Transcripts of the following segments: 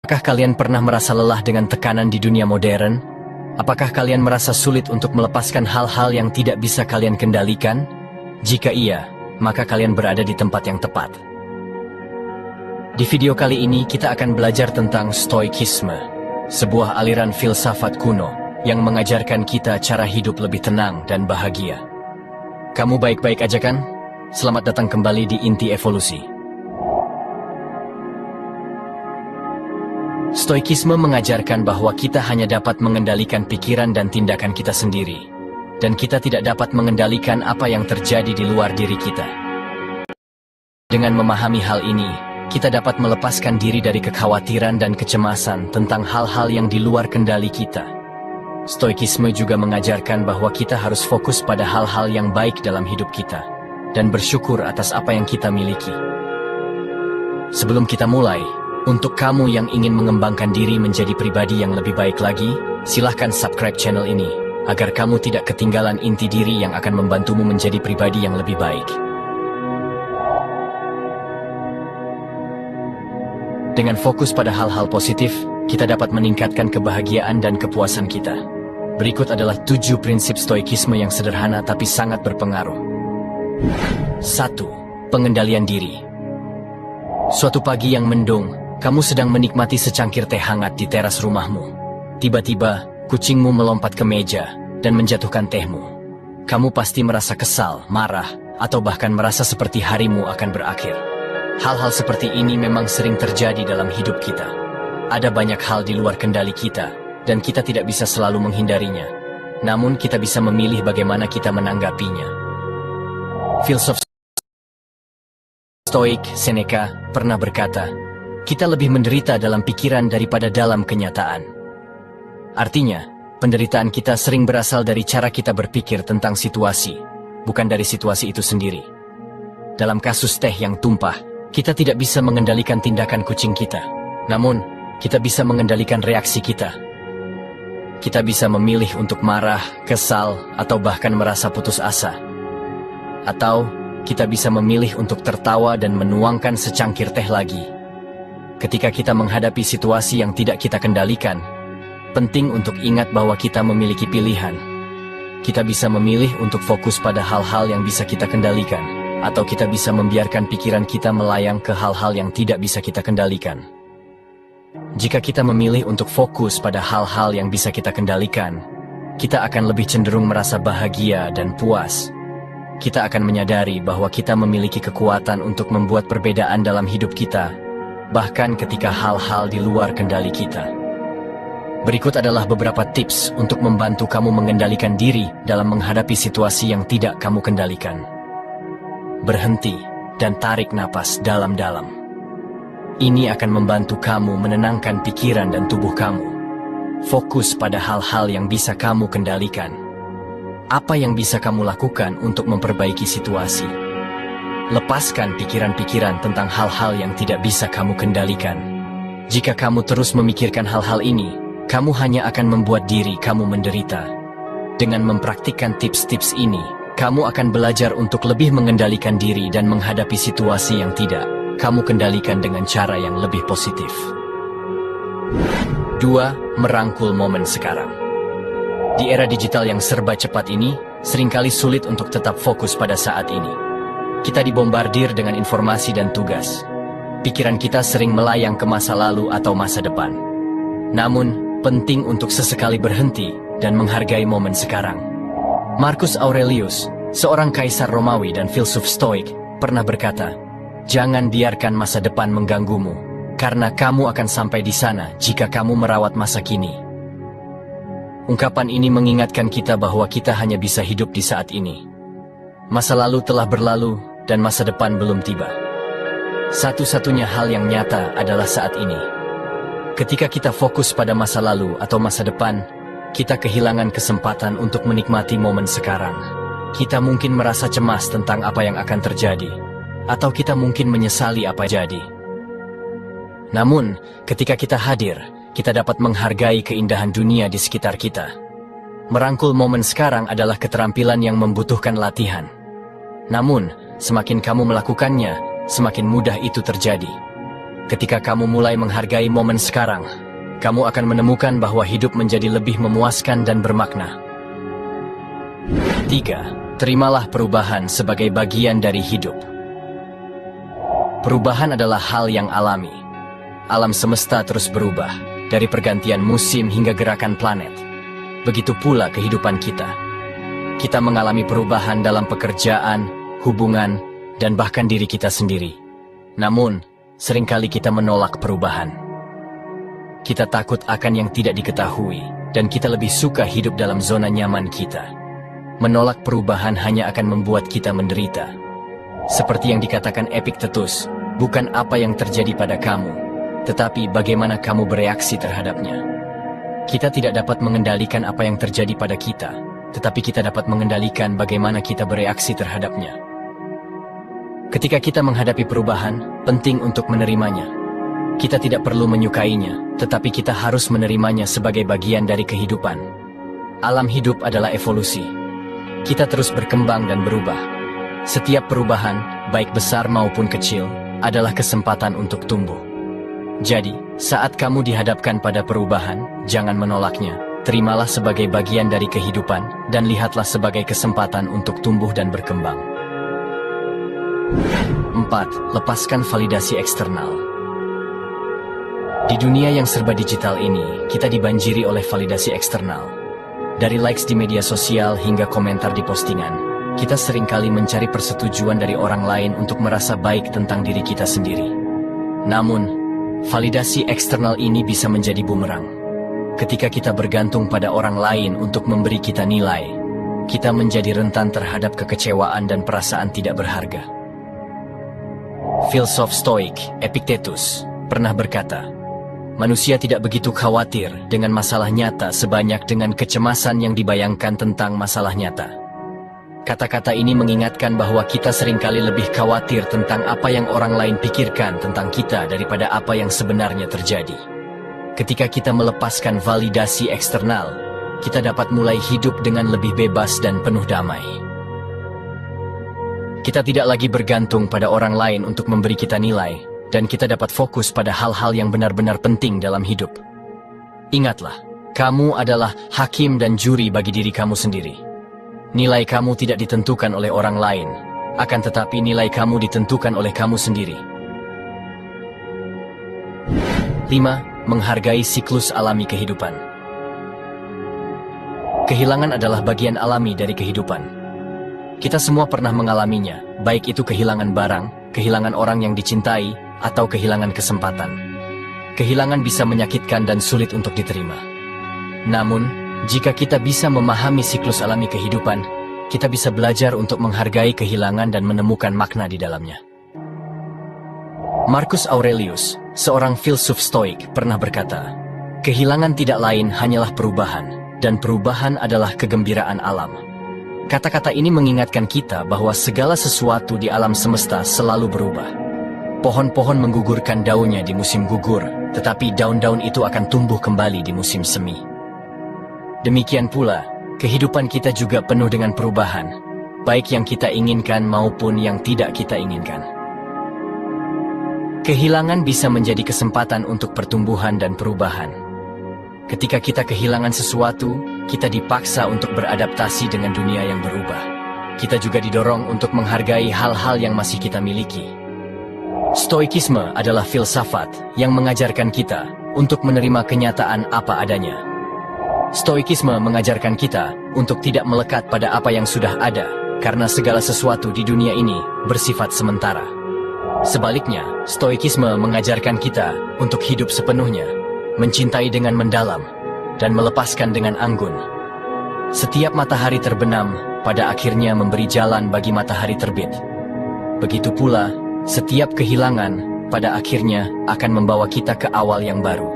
Apakah kalian pernah merasa lelah dengan tekanan di dunia modern? Apakah kalian merasa sulit untuk melepaskan hal-hal yang tidak bisa kalian kendalikan? Jika iya, maka kalian berada di tempat yang tepat. Di video kali ini kita akan belajar tentang Stoikisme, sebuah aliran filsafat kuno yang mengajarkan kita cara hidup lebih tenang dan bahagia. Kamu baik-baik aja kan? Selamat datang kembali di Inti Evolusi. Stoikisme mengajarkan bahwa kita hanya dapat mengendalikan pikiran dan tindakan kita sendiri, dan kita tidak dapat mengendalikan apa yang terjadi di luar diri kita. Dengan memahami hal ini, kita dapat melepaskan diri dari kekhawatiran dan kecemasan tentang hal-hal yang di luar kendali kita. Stoikisme juga mengajarkan bahwa kita harus fokus pada hal-hal yang baik dalam hidup kita, dan bersyukur atas apa yang kita miliki. Sebelum kita mulai, untuk kamu yang ingin mengembangkan diri menjadi pribadi yang lebih baik lagi, silahkan subscribe channel ini, agar kamu tidak ketinggalan inti diri yang akan membantumu menjadi pribadi yang lebih baik. Dengan fokus pada hal-hal positif, kita dapat meningkatkan kebahagiaan dan kepuasan kita. Berikut adalah 7 prinsip stoikisme yang sederhana tapi sangat berpengaruh. 1. Pengendalian diri. Suatu pagi yang mendung, kamu sedang menikmati secangkir teh hangat di teras rumahmu. Tiba-tiba, kucingmu melompat ke meja dan menjatuhkan tehmu. Kamu pasti merasa kesal, marah, atau bahkan merasa seperti harimu akan berakhir. Hal-hal seperti ini memang sering terjadi dalam hidup kita. Ada banyak hal di luar kendali kita, dan kita tidak bisa selalu menghindarinya. Namun kita bisa memilih bagaimana kita menanggapinya. Filsuf Stoik Seneca pernah berkata, kita lebih menderita dalam pikiran daripada dalam kenyataan. Artinya, penderitaan kita sering berasal dari cara kita berpikir tentang situasi, bukan dari situasi itu sendiri. Dalam kasus teh yang tumpah, kita tidak bisa mengendalikan tindakan kucing kita. Namun, kita bisa mengendalikan reaksi kita. Kita bisa memilih untuk marah, kesal, atau bahkan merasa putus asa. Atau, kita bisa memilih untuk tertawa dan menuangkan secangkir teh lagi. Ketika kita menghadapi situasi yang tidak kita kendalikan, penting untuk ingat bahwa kita memiliki pilihan. Kita bisa memilih untuk fokus pada hal-hal yang bisa kita kendalikan, atau kita bisa membiarkan pikiran kita melayang ke hal-hal yang tidak bisa kita kendalikan. Jika kita memilih untuk fokus pada hal-hal yang bisa kita kendalikan, kita akan lebih cenderung merasa bahagia dan puas. Kita akan menyadari bahwa kita memiliki kekuatan untuk membuat perbedaan dalam hidup kita, bahkan ketika hal-hal di luar kendali kita. Berikut adalah beberapa tips untuk membantu kamu mengendalikan diri dalam menghadapi situasi yang tidak kamu kendalikan. Berhenti dan tarik napas dalam-dalam. Ini akan membantu kamu menenangkan pikiran dan tubuh kamu. Fokus pada hal-hal yang bisa kamu kendalikan. Apa yang bisa kamu lakukan untuk memperbaiki situasi? Lepaskan pikiran-pikiran tentang hal-hal yang tidak bisa kamu kendalikan. Jika kamu terus memikirkan hal-hal ini, kamu hanya akan membuat diri kamu menderita. Dengan mempraktikkan tips-tips ini, kamu akan belajar untuk lebih mengendalikan diri dan menghadapi situasi yang tidak kamu kendalikan dengan cara yang lebih positif. 2. Merangkul momen sekarang. Di era digital yang serba cepat ini, seringkali sulit untuk tetap fokus pada saat ini. Kita dibombardir dengan informasi dan tugas. Pikiran kita sering melayang ke masa lalu atau masa depan. Namun, penting untuk sesekali berhenti dan menghargai momen sekarang. Marcus Aurelius, seorang kaisar Romawi dan filsuf Stoik, pernah berkata, jangan biarkan masa depan mengganggumu, karena kamu akan sampai di sana jika kamu merawat masa kini. Ungkapan ini mengingatkan kita bahwa kita hanya bisa hidup di saat ini. Masa lalu telah berlalu, dan masa depan belum tiba. Satu-satunya hal yang nyata adalah saat ini. Ketika kita fokus pada masa lalu atau masa depan, kita kehilangan kesempatan untuk menikmati momen sekarang. Kita mungkin merasa cemas tentang apa yang akan terjadi, atau kita mungkin menyesali apa yang jadi. Namun, ketika kita hadir, kita dapat menghargai keindahan dunia di sekitar kita. Merangkul momen sekarang adalah keterampilan yang membutuhkan latihan. Namun, semakin kamu melakukannya, semakin mudah itu terjadi. Ketika kamu mulai menghargai momen sekarang, kamu akan menemukan bahwa hidup menjadi lebih memuaskan dan bermakna. 3. Terimalah perubahan sebagai bagian dari hidup. Perubahan adalah hal yang alami. Alam semesta terus berubah, dari pergantian musim hingga gerakan planet. Begitu pula kehidupan kita. Kita mengalami perubahan dalam pekerjaan, hubungan, dan bahkan diri kita sendiri. Namun, seringkali kita menolak perubahan. Kita takut akan yang tidak diketahui, dan kita lebih suka hidup dalam zona nyaman kita. Menolak perubahan hanya akan membuat kita menderita. Seperti yang dikatakan Epictetus, bukan apa yang terjadi pada kamu, tetapi bagaimana kamu bereaksi terhadapnya. Kita tidak dapat mengendalikan apa yang terjadi pada kita, tetapi kita dapat mengendalikan bagaimana kita bereaksi terhadapnya. Ketika kita menghadapi perubahan, penting untuk menerimanya. Kita tidak perlu menyukainya, tetapi kita harus menerimanya sebagai bagian dari kehidupan. Alam hidup adalah evolusi. Kita terus berkembang dan berubah. Setiap perubahan, baik besar maupun kecil, adalah kesempatan untuk tumbuh. Jadi, saat kamu dihadapkan pada perubahan, jangan menolaknya. Terimalah sebagai bagian dari kehidupan, dan lihatlah sebagai kesempatan untuk tumbuh dan berkembang. 4. Lepaskan validasi eksternal. Di dunia yang serba digital ini, kita dibanjiri oleh validasi eksternal. Dari likes di media sosial hingga komentar di postingan, kita seringkali mencari persetujuan dari orang lain untuk merasa baik tentang diri kita sendiri. Namun, validasi eksternal ini bisa menjadi bumerang. Ketika kita bergantung pada orang lain untuk memberi kita nilai, kita menjadi rentan terhadap kekecewaan dan perasaan tidak berharga. Filsuf Stoik Epictetus pernah berkata, manusia tidak begitu khawatir dengan masalah nyata sebanyak dengan kecemasan yang dibayangkan tentang masalah nyata. Kata-kata ini mengingatkan bahwa kita seringkali lebih khawatir tentang apa yang orang lain pikirkan tentang kita daripada apa yang sebenarnya terjadi. Ketika kita melepaskan validasi eksternal, kita dapat mulai hidup dengan lebih bebas dan penuh damai. Kita tidak lagi bergantung pada orang lain untuk memberi kita nilai, dan kita dapat fokus pada hal-hal yang benar-benar penting dalam hidup. Ingatlah, kamu adalah hakim dan juri bagi diri kamu sendiri. Nilai kamu tidak ditentukan oleh orang lain, akan tetapi nilai kamu ditentukan oleh kamu sendiri. 5. Menghargai siklus alami kehidupan. Kehilangan adalah bagian alami dari kehidupan. Kita semua pernah mengalaminya, baik itu kehilangan barang, kehilangan orang yang dicintai, atau kehilangan kesempatan. Kehilangan bisa menyakitkan dan sulit untuk diterima. Namun, jika kita bisa memahami siklus alami kehidupan, kita bisa belajar untuk menghargai kehilangan dan menemukan makna di dalamnya. Marcus Aurelius, seorang filsuf Stoik, pernah berkata, kehilangan tidak lain hanyalah perubahan, dan perubahan adalah kegembiraan alam. Kata-kata ini mengingatkan kita bahwa segala sesuatu di alam semesta selalu berubah. Pohon-pohon menggugurkan daunnya di musim gugur, tetapi daun-daun itu akan tumbuh kembali di musim semi. Demikian pula, kehidupan kita juga penuh dengan perubahan, baik yang kita inginkan maupun yang tidak kita inginkan. Kehilangan bisa menjadi kesempatan untuk pertumbuhan dan perubahan. Ketika kita kehilangan sesuatu, kita dipaksa untuk beradaptasi dengan dunia yang berubah. Kita juga didorong untuk menghargai hal-hal yang masih kita miliki. Stoikisme adalah filsafat yang mengajarkan kita untuk menerima kenyataan apa adanya. Stoikisme mengajarkan kita untuk tidak melekat pada apa yang sudah ada, karena segala sesuatu di dunia ini bersifat sementara. Sebaliknya, Stoikisme mengajarkan kita untuk hidup sepenuhnya, mencintai dengan mendalam, dan melepaskan dengan anggun. Setiap matahari terbenam, pada akhirnya memberi jalan bagi matahari terbit. Begitu pula, setiap kehilangan, pada akhirnya akan membawa kita ke awal yang baru.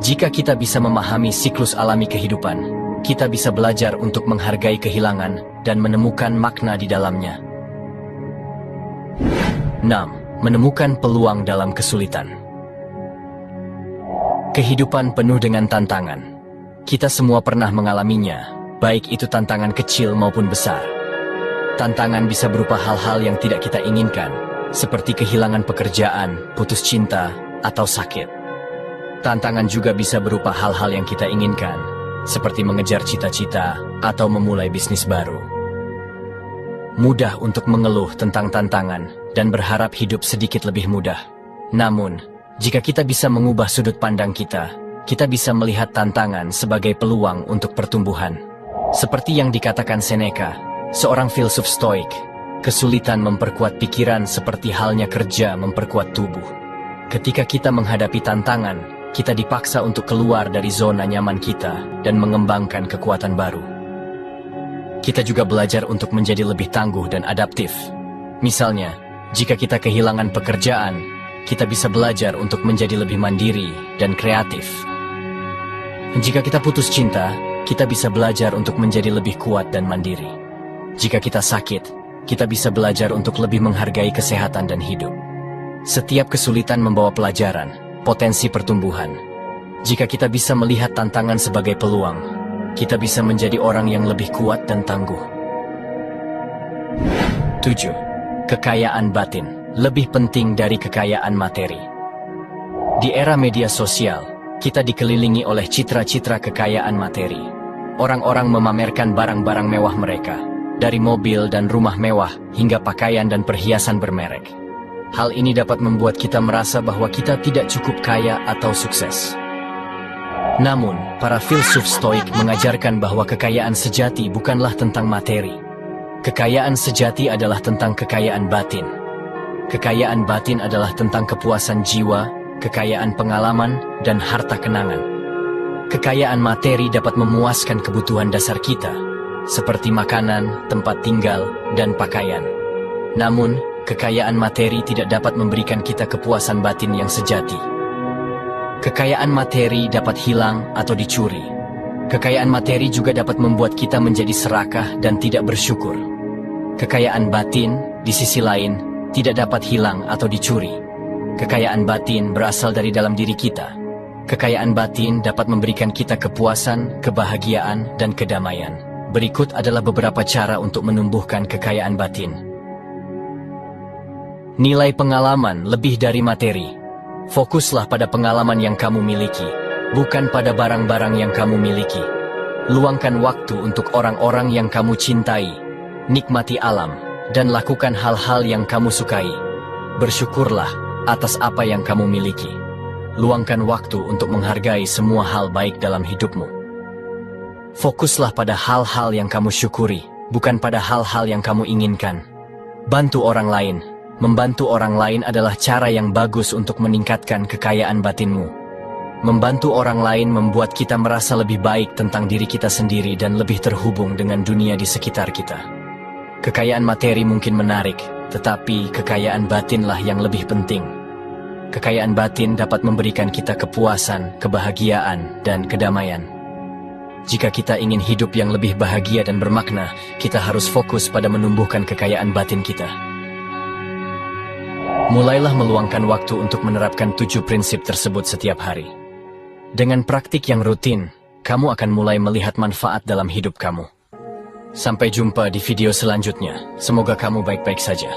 Jika kita bisa memahami siklus alami kehidupan, kita bisa belajar untuk menghargai kehilangan dan menemukan makna di dalamnya. 6. Menemukan peluang dalam kesulitan. Kehidupan penuh dengan tantangan. Kita semua pernah mengalaminya, baik itu tantangan kecil maupun besar. Tantangan bisa berupa hal-hal yang tidak kita inginkan, seperti kehilangan pekerjaan, putus cinta, atau sakit. Tantangan juga bisa berupa hal-hal yang kita inginkan, seperti mengejar cita-cita atau memulai bisnis baru. Mudah untuk mengeluh tentang tantangan dan berharap hidup sedikit lebih mudah. Namun, jika kita bisa mengubah sudut pandang kita bisa melihat tantangan sebagai peluang untuk pertumbuhan. Seperti yang dikatakan Seneca, seorang filsuf Stoik, kesulitan memperkuat pikiran seperti halnya kerja memperkuat tubuh. Ketika kita menghadapi tantangan, kita dipaksa untuk keluar dari zona nyaman kita dan mengembangkan kekuatan baru. Kita juga belajar untuk menjadi lebih tangguh dan adaptif. Misalnya, jika kita kehilangan pekerjaan, kita bisa belajar untuk menjadi lebih mandiri dan kreatif. Jika kita putus cinta, kita bisa belajar untuk menjadi lebih kuat dan mandiri. Jika kita sakit, kita bisa belajar untuk lebih menghargai kesehatan dan hidup. Setiap kesulitan membawa pelajaran, potensi pertumbuhan. Jika kita bisa melihat tantangan sebagai peluang, kita bisa menjadi orang yang lebih kuat dan tangguh. 7. Kekayaan batin lebih penting dari kekayaan materi. Di era media sosial, kita dikelilingi oleh citra-citra kekayaan materi. Orang-orang memamerkan barang-barang mewah mereka, dari mobil dan rumah mewah hingga pakaian dan perhiasan bermerek. Hal ini dapat membuat kita merasa bahwa kita tidak cukup kaya atau sukses. Namun, para filsuf Stoik mengajarkan bahwa kekayaan sejati bukanlah tentang materi. Kekayaan sejati adalah tentang kekayaan batin. Kekayaan batin adalah tentang kepuasan jiwa, kekayaan pengalaman, dan harta kenangan. Kekayaan materi dapat memuaskan kebutuhan dasar kita, seperti makanan, tempat tinggal, dan pakaian. Namun, kekayaan materi tidak dapat memberikan kita kepuasan batin yang sejati. Kekayaan materi dapat hilang atau dicuri. Kekayaan materi juga dapat membuat kita menjadi serakah dan tidak bersyukur. Kekayaan batin, di sisi lain, tidak dapat hilang atau dicuri. Kekayaan batin berasal dari dalam diri kita. Kekayaan batin dapat memberikan kita kepuasan, kebahagiaan, dan kedamaian. Berikut adalah beberapa cara untuk menumbuhkan kekayaan batin. Nilai pengalaman lebih dari materi. Fokuslah pada pengalaman yang kamu miliki, bukan pada barang-barang yang kamu miliki. Luangkan waktu untuk orang-orang yang kamu cintai. Nikmati alam, dan lakukan hal-hal yang kamu sukai. Bersyukurlah atas apa yang kamu miliki. Luangkan waktu untuk menghargai semua hal baik dalam hidupmu. Fokuslah pada hal-hal yang kamu syukuri, bukan pada hal-hal yang kamu inginkan. Bantu orang lain. Membantu orang lain adalah cara yang bagus untuk meningkatkan kekayaan batinmu. Membantu orang lain membuat kita merasa lebih baik tentang diri kita sendiri dan lebih terhubung dengan dunia di sekitar kita. Kekayaan materi mungkin menarik, tetapi kekayaan batinlah yang lebih penting. Kekayaan batin dapat memberikan kita kepuasan, kebahagiaan, dan kedamaian. Jika kita ingin hidup yang lebih bahagia dan bermakna, kita harus fokus pada menumbuhkan kekayaan batin kita. Mulailah meluangkan waktu untuk menerapkan 7 prinsip tersebut setiap hari. Dengan praktik yang rutin, kamu akan mulai melihat manfaat dalam hidup kamu. Sampai jumpa di video selanjutnya. Semoga kamu baik-baik saja.